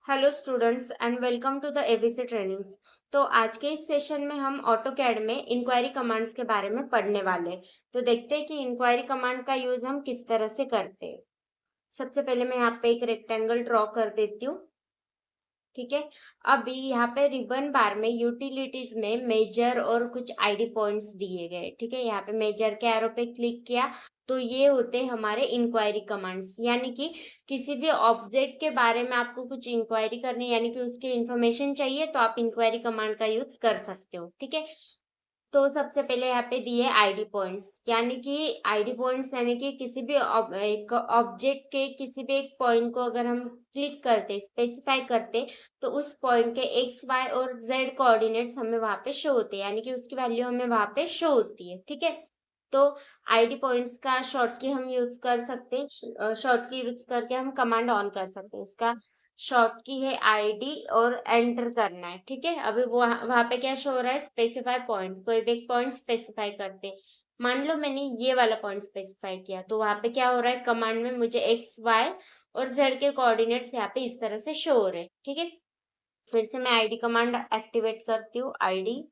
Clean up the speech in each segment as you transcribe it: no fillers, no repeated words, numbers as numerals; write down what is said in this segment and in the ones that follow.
Hello students and welcome to the ABC trainings. तो आज के इस सेशन में हम ऑटोकैड में इंक्वायरी कमांड्स के बारे में पढ़ने वाले हैं। तो देखते हैं कि इंक्वायरी कमांड का यूज हम किस तरह से करते हैं। सबसे पहले मैं यहाँ पे एक रेक्टेंगल ड्रॉ कर देती हूँ। ठीक है। अभी यहाँ पे रिबन बार में यूटिलिटीज में मेजर और कुछ आईडी पॉइंट्स दिए गए। ठीक है, यहाँ पे मेजर के एरो पे क्लिक किया तो ये होते हैं हमारे इंक्वायरी कमांड्स, यानी कि किसी भी ऑब्जेक्ट के बारे में आपको कुछ इंक्वायरी करनी, यानी कि उसकी इंफॉर्मेशन चाहिए तो आप इंक्वायरी कमांड का यूज कर सकते हो। ठीक है। तो सबसे पहले यहाँ पे दिए आईडी पॉइंट्स, यानी कि आईडी पॉइंट्स यानी कि किसी भी एक ऑब्जेक्ट के किसी भी एक पॉइंट को अगर हम क्लिक करते स्पेसिफाई करते तो उस पॉइंट के एक्स वाई और जेड कोऑर्डिनेट्स हमें वहां पे शो होते हैं, यानी कि उसकी वैल्यू हमें वहां पे शो होती है। ठीक है। तो आईडी पॉइंट्स का शॉर्ट की हम यूज कर सकते हैं, शॉर्ट की यूज करके हम कमांड ऑन कर सकते हैं। उसका शॉर्ट की है आईडी और एंटर करना है। ठीक है। अभी वो वहां पे क्या शो हो रहा है, स्पेसिफाई पॉइंट, कोई भी एक पॉइंट स्पेसिफाई करते। मान लो मैंने ये वाला पॉइंट स्पेसिफाई किया तो वहां पे क्या हो रहा है, कमांड में मुझे एक्स वाई और जेड के कोऑर्डिनेट्स यहाँ पे इस तरह से शो हो रहे हैं। ठीक है। फिर से मैं आईडी कमांड एक्टिवेट करती हूँ, आईडी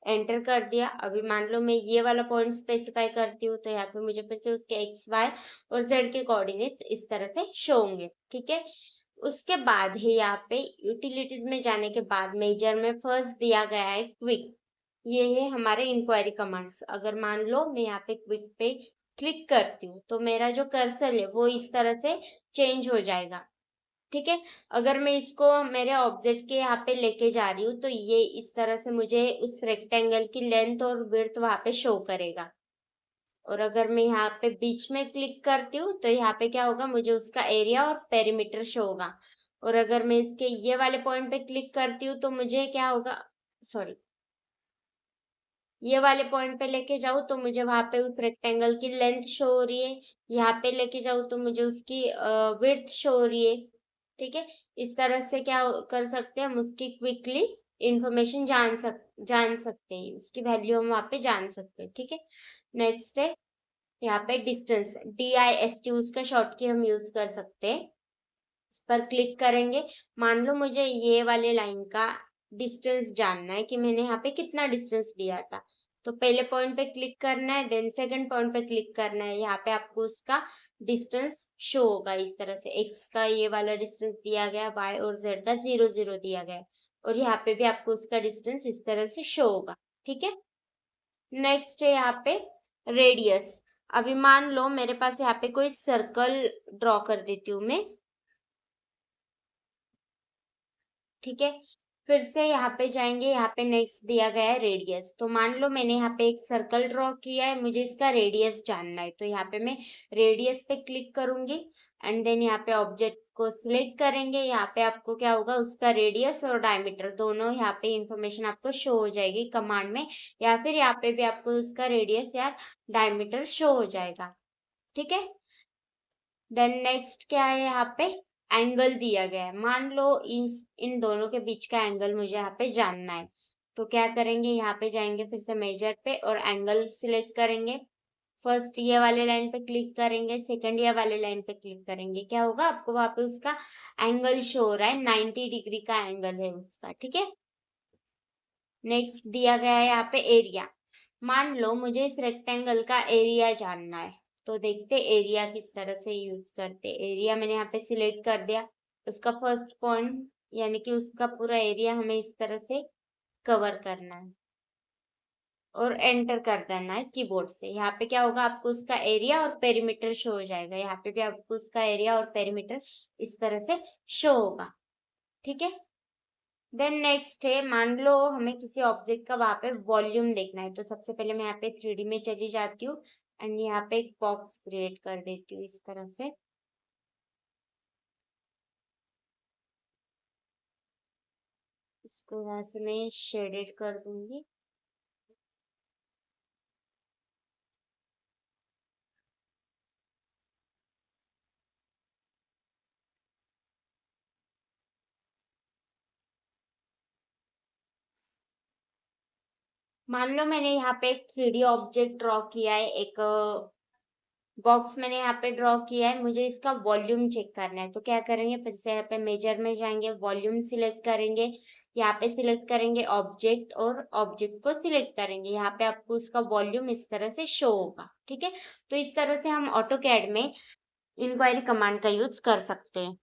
एंटर कर दिया। अभी मान लो मैं ये वाला पॉइंट स्पेसिफाई करती हूँ तो यहाँ पे मुझे फिर से उसके एक्स वाई और जेड के कोऑर्डिनेट्स इस तरह से शो होंगे। ठीक है। उसके बाद है यहाँ पे यूटिलिटीज में जाने के बाद मेजर में फर्स्ट दिया गया है क्विक। ये है हमारे इंक्वायरी कमांड्स। अगर मान लो मैं यहाँ पे क्विक पे क्लिक करती हूँ तो मेरा जो कर्सर है वो इस तरह से चेंज हो जाएगा। ठीक है। अगर मैं इसको मेरे ऑब्जेक्ट के यहाँ पे लेके जा रही हूँ तो ये इस तरह से मुझे उस रेक्टेंगल की लेंथ और विड्थ वहां पे शो करेगा। और अगर मैं यहाँ पे बीच में क्लिक करती हूँ तो यहाँ पे क्या होगा, मुझे उसका एरिया और पेरीमीटर शो होगा। और अगर मैं इसके ये वाले पॉइंट पे क्लिक करती हूँ तो मुझे क्या होगा, सॉरी, ये वाले पॉइंट पे लेके जाऊँ तो मुझे वहां पे उस रेक्टेंगल की लेंथ शो हो रही है। यहाँ पे लेके जाऊँ तो मुझे उसकी विड्थ शो हो रही है। ठीक है। इस तरह से क्या कर सकते हैं, हम उसकी क्विकली इंफॉर्मेशन जान सकते हैं, उसकी वैल्यू हम वहां पे जान सकते हैं। ठीक है। नेक्स्ट है यहाँ पे डिस्टेंस, DIST, उसका शॉर्ट की हम यूज कर सकते हैं। इस पर क्लिक करेंगे। मान लो मुझे ये वाले लाइन का डिस्टेंस जानना है कि मैंने यहाँ पे कितना डिस्टेंस दिया था। तो पहले पॉइंट पे क्लिक करना है, देन सेकंड पॉइंट पे क्लिक करना है। यहाँ पे आपको उसका डिस्टेंस शो होगा इस तरह से, एक्स का ये वाला डिस्टेंस दिया गया, वाई और जेड का 0 0 दिया गया, और यहाँ पे भी आपको उसका डिस्टेंस इस तरह से शो होगा। ठीक है। नेक्स्ट है यहाँ पे रेडियस। अभी मान लो मेरे पास यहाँ पे कोई सर्कल ड्रॉ कर देती हूँ मैं। ठीक है। फिर से यहाँ पे जाएंगे, यहाँ पे नेक्स्ट दिया गया है रेडियस। तो मान लो मैंने यहाँ पे एक सर्कल ड्रॉ किया है, मुझे इसका रेडियस जानना है तो यहाँ पे मैं रेडियस पे क्लिक करूंगी एंड देन यहाँ पे ऑब्जेक्ट को सिलेक्ट करेंगे। यहाँ पे आपको क्या होगा, उसका रेडियस और डायमीटर दोनों यहाँ पे इंफॉर्मेशन आपको शो हो जाएगी कमांड में, या फिर यहाँ पे भी आपको उसका रेडियस या डायमीटर शो हो जाएगा। ठीक है। देन नेक्स्ट क्या है, यहाँ पे एंगल दिया गया है। मान लो इन दोनों के बीच का एंगल मुझे यहाँ पे जानना है तो क्या करेंगे, यहाँ पे जाएंगे फिर से मेजर पे और एंगल सिलेक्ट करेंगे। फर्स्ट ये वाले लाइन पे क्लिक करेंगे, सेकंड ये वाले लाइन पे क्लिक करेंगे, क्या होगा, आपको वहां पे उसका एंगल शो हो रहा है, 90 डिग्री का एंगल है उसका। ठीक है। नेक्स्ट दिया गया है यहाँ पे एरिया। मान लो मुझे इस रेक्टेंगल का एरिया जानना है तो देखते एरिया किस तरह से यूज करते। एरिया मैंने यहाँ पे सिलेक्ट कर दिया, उसका फर्स्ट पॉइंट यानी कि उसका पूरा एरिया हमें इस तरह से कवर करना है और एंटर कर देना है कीबोर्ड से। यहाँ पे क्या होगा, आपको उसका एरिया और पेरीमीटर शो हो जाएगा। यहाँ पे भी आपको उसका एरिया और पेरीमीटर इस तरह से शो होगा। ठीक है। देन नेक्स्ट है, मान लो हमें किसी ऑब्जेक्ट का वहां पे वॉल्यूम देखना है तो सबसे पहले मैं यहाँ पे 3D में चली जाती हूँ एंड यहाँ पे एक बॉक्स क्रिएट कर देती हूँ इस तरह से। इसको यहाँ से मैं शेडेड कर दूंगी। मान लो मैंने यहाँ पे एक 3D ऑब्जेक्ट ड्रॉ किया है, एक बॉक्स मैंने यहाँ पे ड्रॉ किया है, मुझे इसका वॉल्यूम चेक करना है। तो क्या करेंगे, फिर से यहाँ पे मेजर में जाएंगे, वॉल्यूम सिलेक्ट करेंगे, यहाँ पे सिलेक्ट करेंगे ऑब्जेक्ट और ऑब्जेक्ट को सिलेक्ट करेंगे। यहाँ पे आपको उसका वॉल्यूम इस तरह से शो होगा। ठीक है, तो इस तरह से हम ऑटो कैड में इंक्वायरी कमांड का यूज कर सकते हैं।